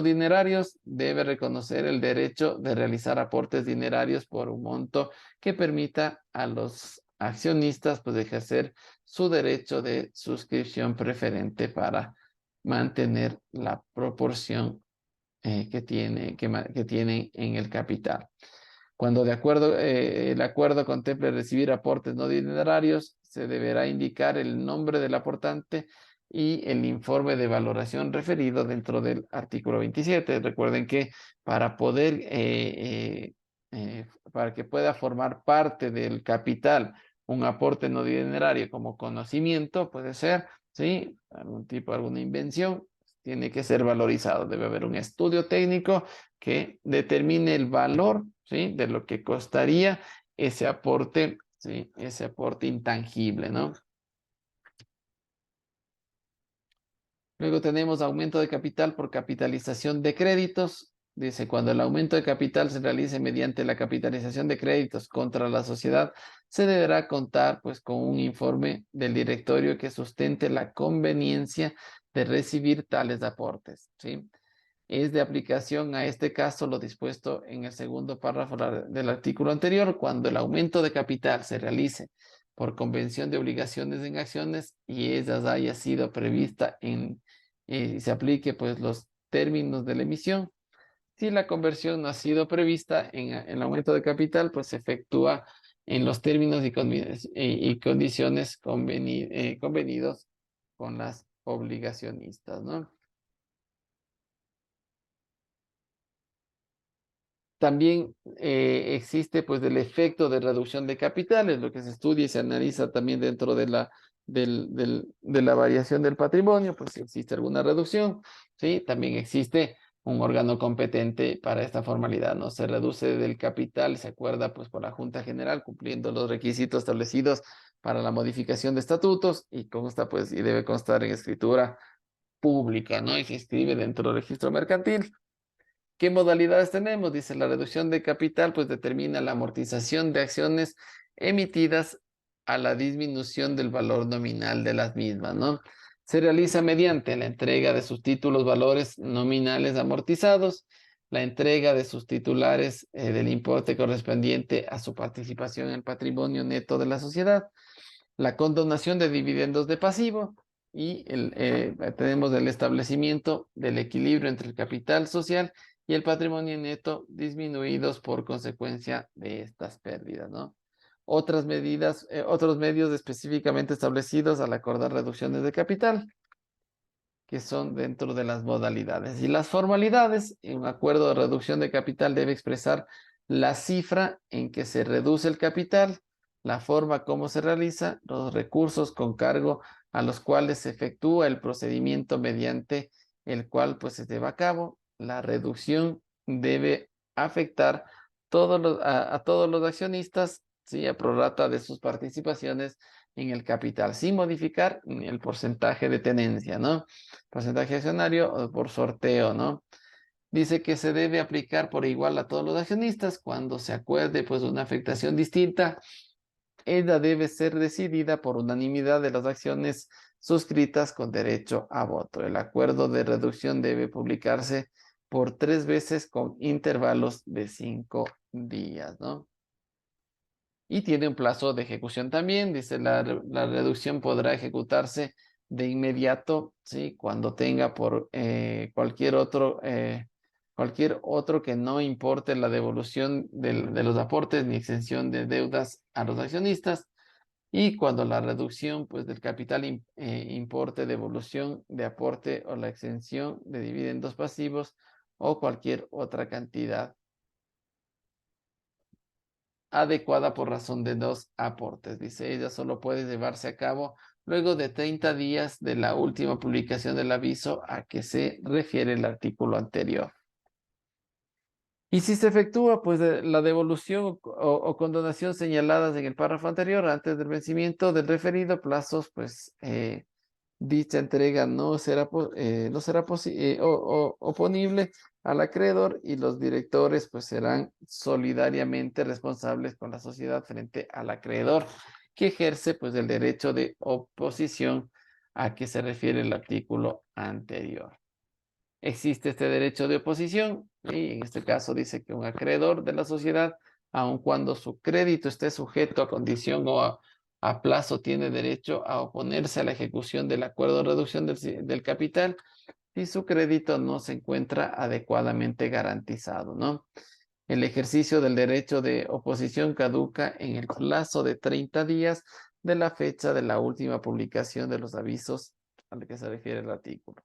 Speaker 1: dinerarios, debe reconocer el derecho de realizar aportes dinerarios por un monto que permita a los accionistas pues, ejercer su derecho de suscripción preferente para mantener la proporción que tienen en el capital. Cuando el acuerdo contemple recibir aportes no dinerarios, se deberá indicar el nombre del aportante y el informe de valoración referido dentro del artículo 27. Recuerden que para para que pueda formar parte del capital un aporte no dinerario como conocimiento, puede ser, ¿sí? Alguna invención, tiene que ser valorizado. Debe haber un estudio técnico que determine el valor, ¿sí? De lo que costaría ese aporte, ¿sí? Ese aporte intangible, ¿no? Luego tenemos aumento de capital por capitalización de créditos. Dice, cuando el aumento de capital se realice mediante la capitalización de créditos contra la sociedad, se deberá contar pues con un informe del directorio que sustente la conveniencia de recibir tales aportes, ¿sí? Es de aplicación a este caso lo dispuesto en el segundo párrafo del artículo anterior, cuando el aumento de capital se realice por convención de obligaciones en acciones y esas haya sido prevista se aplique pues los términos de la emisión. Si la conversión no ha sido prevista en el aumento de capital, pues se efectúa en los términos y condiciones convenidos con las obligacionistas, ¿no? También existe pues el efecto de reducción de capitales, lo que se estudia y se analiza también dentro de la variación del patrimonio, pues si existe alguna reducción, ¿sí? También existe un órgano competente para esta formalidad, ¿no? Se reduce del capital, se acuerda pues por la Junta General, cumpliendo los requisitos establecidos para la modificación de estatutos y consta pues y debe constar en escritura pública, ¿no? Y se inscribe dentro del registro mercantil. ¿Qué modalidades tenemos? Dice, la reducción de capital, pues determina la amortización de acciones emitidas a la disminución del valor nominal de las mismas, ¿no? Se realiza mediante la entrega de sus títulos valores nominales amortizados, la entrega de sus titulares del importe correspondiente a su participación en el patrimonio neto de la sociedad, la condonación de dividendos de pasivo, Y tenemos el establecimiento del equilibrio entre el capital social y el patrimonio neto disminuidos por consecuencia de estas pérdidas, ¿no? Otras medidas, otros medios específicamente establecidos al acordar reducciones de capital, que son dentro de las modalidades. Y las formalidades, un acuerdo de reducción de capital debe expresar la cifra en que se reduce el capital, la forma como se realiza, los recursos con cargo a los cuales se efectúa el procedimiento mediante el cual pues se lleva a cabo. La reducción debe afectar a todos los accionistas, ¿sí? A prorrata de sus participaciones en el capital, sin modificar el porcentaje de tenencia, ¿no? Porcentaje accionario o por sorteo, ¿no? Dice que se debe aplicar por igual a todos los accionistas cuando se acuerde pues una afectación distinta. Ella debe ser decidida por unanimidad de las acciones suscritas con derecho a voto. El acuerdo de reducción debe publicarse por 3 veces con intervalos de 5 días, ¿no? Y tiene un plazo de ejecución también. Dice la reducción podrá ejecutarse de inmediato, ¿sí? Cuando tenga por cualquier otro que no importe la devolución de los aportes ni exención de deudas a los accionistas. Y cuando la reducción pues, del capital importe devolución de aporte o la exención de dividendos pasivos o cualquier otra cantidad adecuada por razón de 2 aportes. Dice, ella solo puede llevarse a cabo luego de 30 días de la última publicación del aviso a que se refiere el artículo anterior. Y si se efectúa pues la devolución o condonación señaladas en el párrafo anterior antes del vencimiento del referido plazos, pues dicha entrega no será oponible al acreedor y los directores pues serán solidariamente responsables con la sociedad frente al acreedor que ejerce pues el derecho de oposición a que se refiere el artículo anterior. Existe este derecho de oposición y en este caso dice que un acreedor de la sociedad, aun cuando su crédito esté sujeto a condición o a plazo, tiene derecho a oponerse a la ejecución del acuerdo de reducción del capital si su crédito no se encuentra adecuadamente garantizado, ¿no? El ejercicio del derecho de oposición caduca en el plazo de 30 días de la fecha de la última publicación de los avisos al que se refiere el artículo.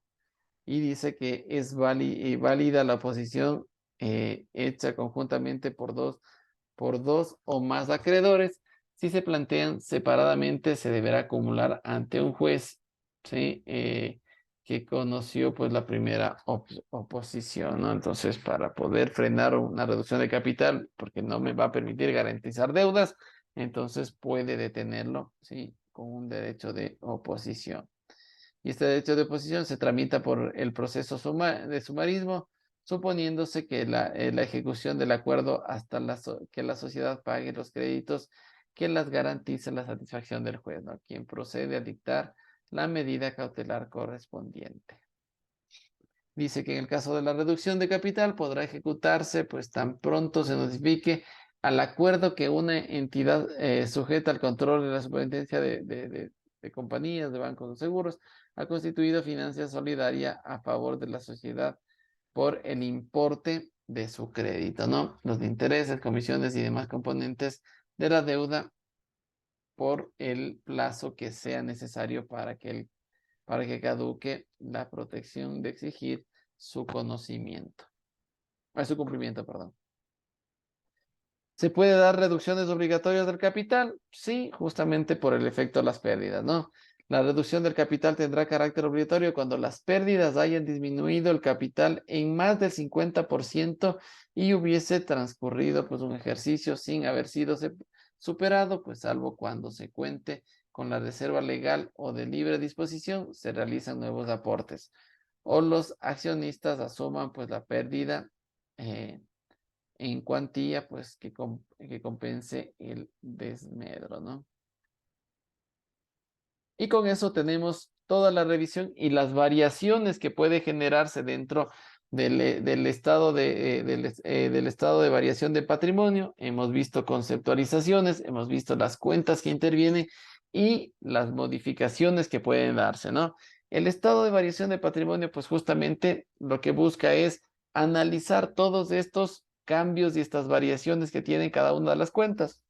Speaker 1: Y dice que es válida la oposición hecha conjuntamente por dos o más acreedores. Si se plantean separadamente, se deberá acumular ante un juez, ¿sí? Que conoció pues la primera oposición, ¿no? Entonces, para poder frenar una reducción de capital, porque no me va a permitir garantizar deudas, entonces puede detenerlo, ¿sí? Con un derecho de oposición. Y este derecho de oposición se tramita por el proceso de sumarismo, suponiéndose que la ejecución del acuerdo hasta que la sociedad pague los créditos que las garantice la satisfacción del juez, ¿no? Quien procede a dictar la medida cautelar correspondiente. Dice que en el caso de la reducción de capital podrá ejecutarse pues tan pronto se notifique al acuerdo que una entidad sujeta al control de la superintendencia de compañías, de bancos o seguros, ha constituido financia solidaria a favor de la sociedad por el importe de su crédito, ¿no? Los intereses, comisiones y demás componentes de la deuda por el plazo que sea necesario para que caduque la protección de exigir su cumplimiento, perdón. ¿Se puede dar reducciones obligatorias del capital? Sí, justamente por el efecto de las pérdidas, ¿no? La reducción del capital tendrá carácter obligatorio cuando las pérdidas hayan disminuido el capital en más del 50% y hubiese transcurrido pues un ejercicio sin haber sido superado, pues salvo cuando se cuente con la reserva legal o de libre disposición, se realizan nuevos aportes. O los accionistas asuman pues la pérdida en cuantía, pues que compense el desmedro, ¿no? Y con eso tenemos toda la revisión y las variaciones que puede generarse dentro del estado del estado de variación de patrimonio. Hemos visto conceptualizaciones, hemos visto las cuentas que intervienen y las modificaciones que pueden darse, ¿no? El estado de variación de patrimonio, pues justamente lo que busca es analizar todos estos cambios y estas variaciones que tienen cada una de las cuentas.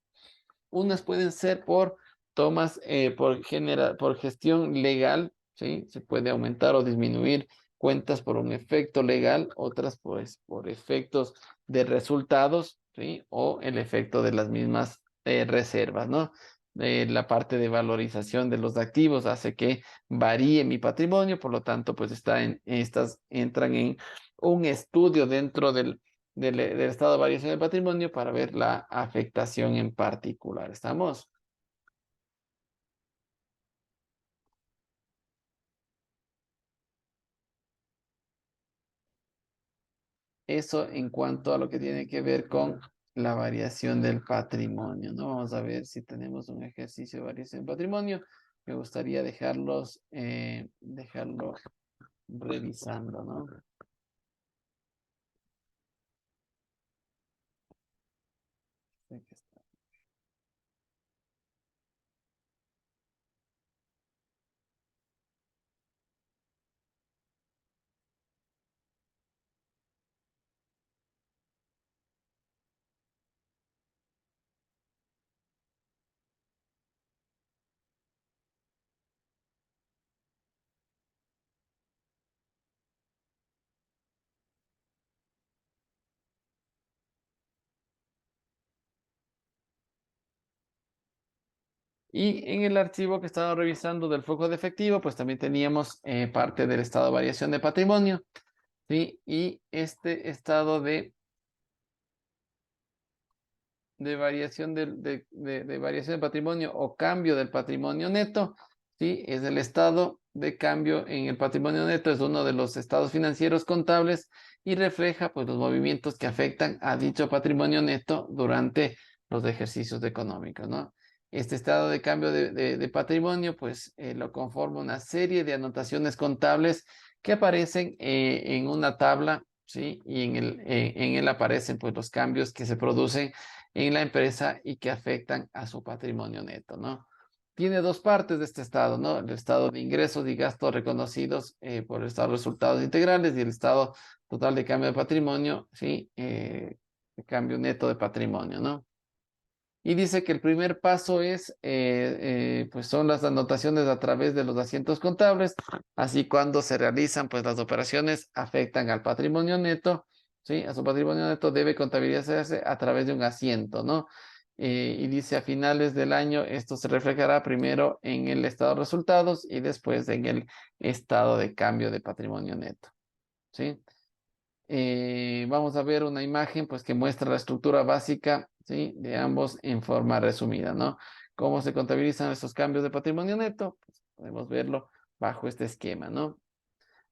Speaker 1: Unas pueden ser por tomas, por gestión legal, ¿sí? Se puede aumentar o disminuir cuentas por un efecto legal, otras pues por efectos de resultados, ¿sí? O el efecto de las mismas reservas, ¿no? La parte de valorización de los activos hace que varíe mi patrimonio, por lo tanto, pues estas entran en un estudio dentro del estado de variación del patrimonio para ver la afectación en particular. ¿Estamos? Eso en cuanto a lo que tiene que ver con la variación del patrimonio, ¿no? Vamos a ver si tenemos un ejercicio de variación del patrimonio. Me gustaría dejarlo revisando, ¿no? Aquí está. Y en el archivo que estaba revisando del flujo de efectivo, pues también teníamos parte del estado de variación de patrimonio, ¿sí? Y este estado de variación de variación de patrimonio o cambio del patrimonio neto, ¿sí? Es el estado de cambio en el patrimonio neto, es uno de los estados financieros contables y refleja pues los movimientos que afectan a dicho patrimonio neto durante los ejercicios económicos, ¿no? Este estado de cambio de patrimonio pues lo conforma una serie de anotaciones contables que aparecen en una tabla, ¿sí? Y en él aparecen pues los cambios que se producen en la empresa y que afectan a su patrimonio neto, ¿no? Tiene dos partes de este estado, ¿no? El estado de ingresos y gastos reconocidos por el estado de resultados integrales y el estado total de cambio de patrimonio, ¿sí? De cambio neto de patrimonio, ¿no? Y dice que el primer paso es, pues son las anotaciones a través de los asientos contables, así cuando se realizan, pues las operaciones afectan al patrimonio neto, ¿sí? A su patrimonio neto debe contabilizarse a través de un asiento, ¿no? Y dice a finales del año esto se reflejará primero en el estado de resultados y después en el estado de cambio de patrimonio neto, ¿sí? Vamos a ver una imagen pues que muestra la estructura básica, ¿sí? De ambos en forma resumida, ¿no? ¿Cómo se contabilizan estos cambios de patrimonio neto? Pues, podemos verlo bajo este esquema, ¿no?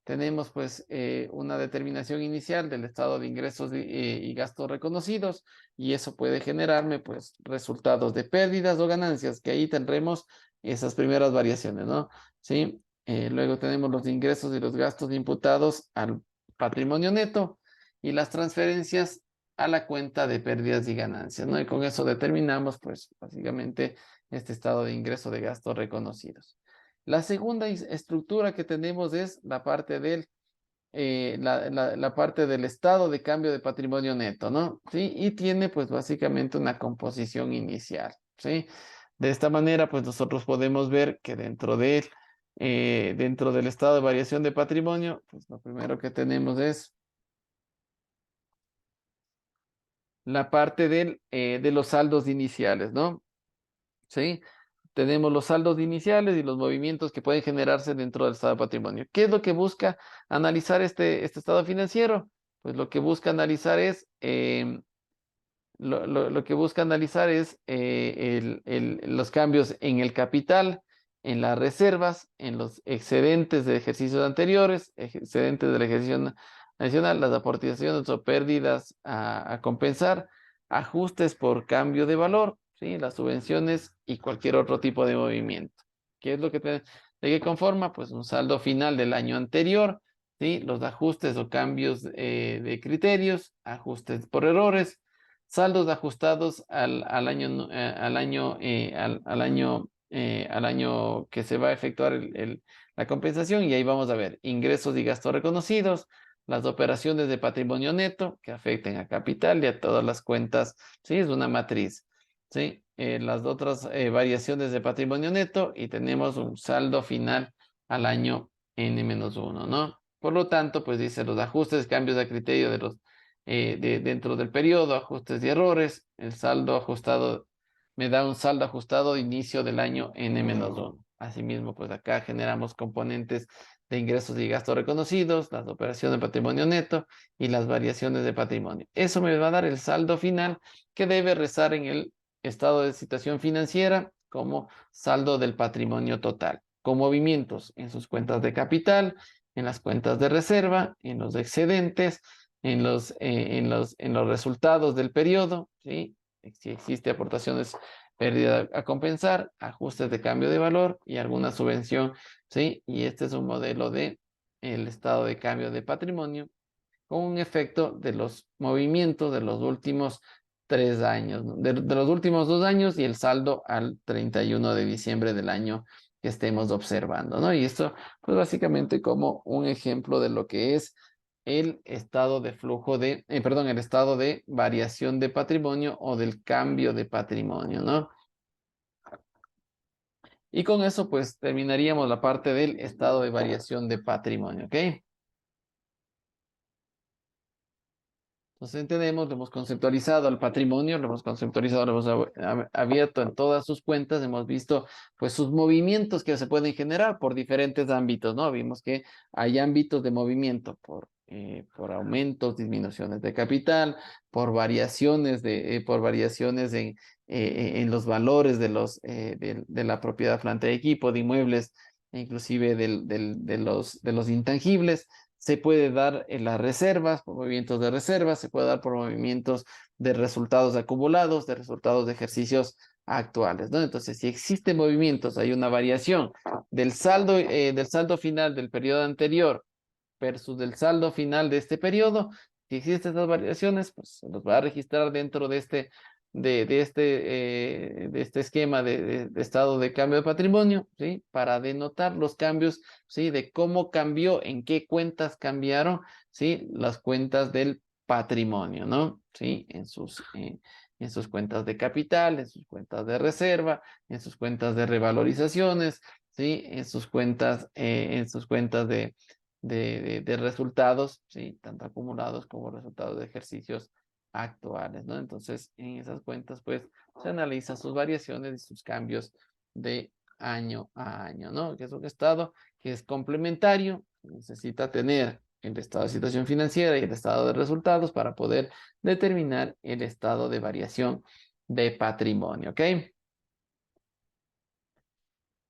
Speaker 1: Tenemos pues una determinación inicial del estado de ingresos y gastos reconocidos y eso puede generarme pues resultados de pérdidas o ganancias, que ahí tendremos esas primeras variaciones, ¿no? ¿Sí? Luego tenemos los ingresos y los gastos imputados al patrimonio neto y las transferencias a la cuenta de pérdidas y ganancias, ¿no? Y con eso determinamos pues básicamente este estado de ingreso de gastos reconocidos. La segunda estructura que tenemos es la parte la parte del estado de cambio de patrimonio neto, ¿no? ¿Sí? Y tiene pues básicamente una composición inicial, ¿sí? De esta manera pues nosotros podemos ver que dentro del estado de variación de patrimonio, pues lo primero que tenemos es la parte de los saldos iniciales, ¿no? ¿Sí? Tenemos los saldos iniciales y los movimientos que pueden generarse dentro del estado de patrimonio. ¿Qué es lo que busca analizar este estado financiero? Pues lo que busca analizar es, lo que busca analizar es los cambios en el capital, en las reservas, en los excedentes de ejercicios anteriores, excedentes del ejercicio nacional, las aportaciones o pérdidas a compensar, ajustes por cambio de valor, ¿sí? Las subvenciones y cualquier otro tipo de movimiento. ¿Qué es lo de qué conforma? Pues un saldo final del año anterior, ¿sí? Los ajustes o cambios de criterios, ajustes por errores, saldos ajustados al año al año que se va a efectuar la compensación, y ahí vamos a ver ingresos y gastos reconocidos, las operaciones de patrimonio neto que afecten a capital y a todas las cuentas, ¿sí? Es una matriz, ¿sí? Las otras variaciones de patrimonio neto, y tenemos un saldo final al año N-1, ¿no? Por lo tanto, pues dice los ajustes, cambios de criterio de los dentro del periodo, ajustes y errores, el saldo ajustado me da un saldo ajustado de inicio del año N-1. Asimismo, pues acá generamos componentes de ingresos y gastos reconocidos, las operaciones de patrimonio neto y las variaciones de patrimonio. Eso me va a dar el saldo final que debe rezar en el estado de situación financiera como saldo del patrimonio total, con movimientos en sus cuentas de capital, en las cuentas de reserva, en los excedentes, en los resultados del periodo, ¿sí? Si existe aportaciones, pérdida a compensar, ajustes de cambio de valor y alguna subvención, ¿sí? Y este es un modelo de el estado de cambio de patrimonio con un efecto de los movimientos de los últimos 3 años, ¿no? De los últimos 2 años y el saldo al 31 de diciembre del año que estemos observando, ¿no? Y esto, pues básicamente como un ejemplo de lo que es el estado de flujo de, perdón, el estado de variación de patrimonio o del cambio de patrimonio, ¿no? Y con eso, pues terminaríamos la parte del estado de variación de patrimonio, ¿ok? Entonces entendemos, lo hemos conceptualizado el patrimonio, lo hemos conceptualizado, lo hemos abierto en todas sus cuentas, hemos visto pues sus movimientos que se pueden generar por diferentes ámbitos, ¿no? Vimos que hay ámbitos de movimiento por aumentos, disminuciones de capital, por variaciones en los valores de la propiedad, planta de equipo, de inmuebles, e inclusive de los intangibles. Se puede dar en las reservas, por movimientos de reservas, se puede dar por movimientos de resultados acumulados, de resultados de ejercicios actuales, ¿no? Entonces, si existen movimientos, hay una variación del saldo final del periodo anterior versus del saldo final de este periodo. Si existen estas variaciones, pues se los va a registrar dentro de este esquema de estado de cambio de patrimonio, ¿sí? Para denotar los cambios, ¿sí? De cómo cambió, en qué cuentas cambiaron, ¿sí? Las cuentas del patrimonio, ¿no? ¿Sí? En sus cuentas de capital, en sus cuentas de reserva, en sus cuentas de revalorizaciones, ¿sí? En sus cuentas de resultados, ¿sí? Tanto acumulados como resultados de ejercicios actuales, ¿no? Entonces, en esas cuentas, pues, se analizan sus variaciones y sus cambios de año a año, ¿no? Que es un estado que es complementario, necesita tener el estado de situación financiera y el estado de resultados para poder determinar el estado de variación de patrimonio, ¿ok?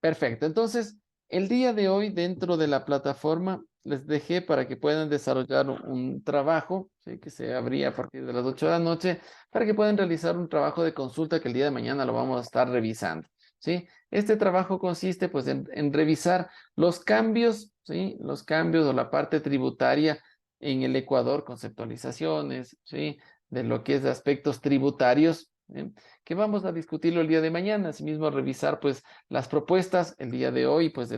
Speaker 1: Perfecto. Entonces, el día de hoy dentro de la plataforma les dejé para que puedan desarrollar un trabajo, ¿sí? Que se abría a partir de las 8 de la noche, para que puedan realizar un trabajo de consulta que el día de mañana lo vamos a estar revisando, ¿sí? Este trabajo consiste pues en revisar los cambios, ¿sí? Los cambios o la parte tributaria en el Ecuador, conceptualizaciones, ¿sí? De lo que es de aspectos tributarios, ¿sí? Que vamos a discutirlo el día de mañana, asimismo revisar pues las propuestas. El día de hoy pues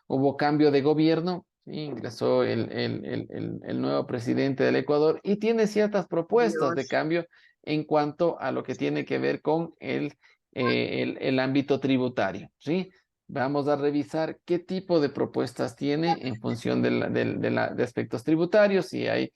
Speaker 1: hubo cambio de gobierno, ¿sí? Ingresó el nuevo presidente del Ecuador y tiene ciertas propuestas de cambio en cuanto a lo que tiene que ver con el ámbito tributario, ¿sí? Vamos a revisar qué tipo de propuestas tiene en función de aspectos tributarios, si hay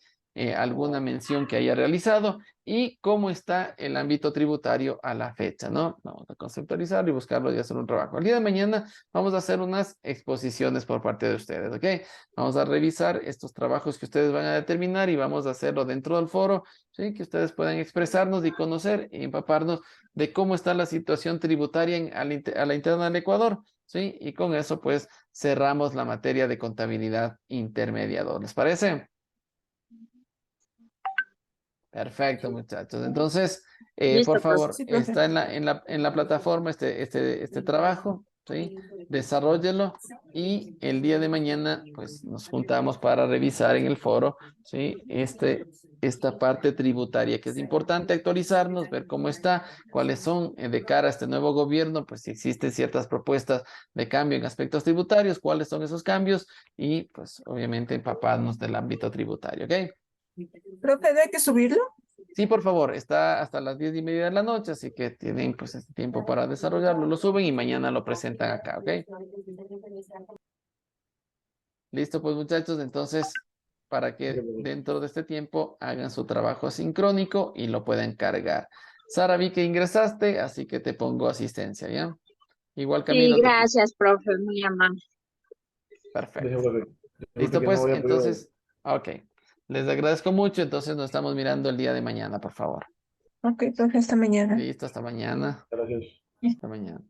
Speaker 1: alguna mención que haya realizado y cómo está el ámbito tributario a la fecha, ¿no? Vamos a conceptualizarlo y buscarlo y hacer un trabajo. El día de mañana vamos a hacer unas exposiciones por parte de ustedes, ¿ok? Vamos a revisar estos trabajos que ustedes van a determinar y vamos a hacerlo dentro del foro, ¿sí? Que ustedes puedan expresarnos y conocer y empaparnos de cómo está la situación tributaria a la interna del Ecuador, ¿sí? Y con eso, pues, cerramos la materia de contabilidad intermediador. ¿Les parece? Perfecto, muchachos. Entonces, por favor,
Speaker 2: Sí, profe.
Speaker 1: está en la plataforma este trabajo. ¿sí? Desarróllelo y el día de mañana pues nos juntamos para revisar en el foro, ¿sí? Esta parte tributaria que es importante actualizarnos, ver cómo está, cuáles son de cara a este nuevo gobierno, pues si existen ciertas propuestas de cambio en aspectos tributarios, cuáles son esos cambios y pues obviamente empaparnos del ámbito tributario, ¿ok?
Speaker 2: Profe, ¿hay que subirlo?
Speaker 1: Sí, por favor, está hasta las 10:30 de la noche, así que tienen pues este tiempo para desarrollarlo, lo suben y mañana lo presentan acá, ¿ok? Listo, pues muchachos, entonces para que dentro de este tiempo hagan su trabajo asincrónico y lo puedan cargar. Sara, vi que ingresaste, así que te pongo asistencia, ¿ya? Igual
Speaker 5: Sí,
Speaker 1: Camilo te puse.
Speaker 5: gracias, profe, muy amable.
Speaker 1: Perfecto. Listo, pues, entonces, ok. Les agradezco mucho, entonces nos estamos mirando el día de mañana, por favor.
Speaker 2: Ok, profe, hasta mañana.
Speaker 1: Listo, hasta mañana.
Speaker 6: Gracias.
Speaker 1: Hasta mañana.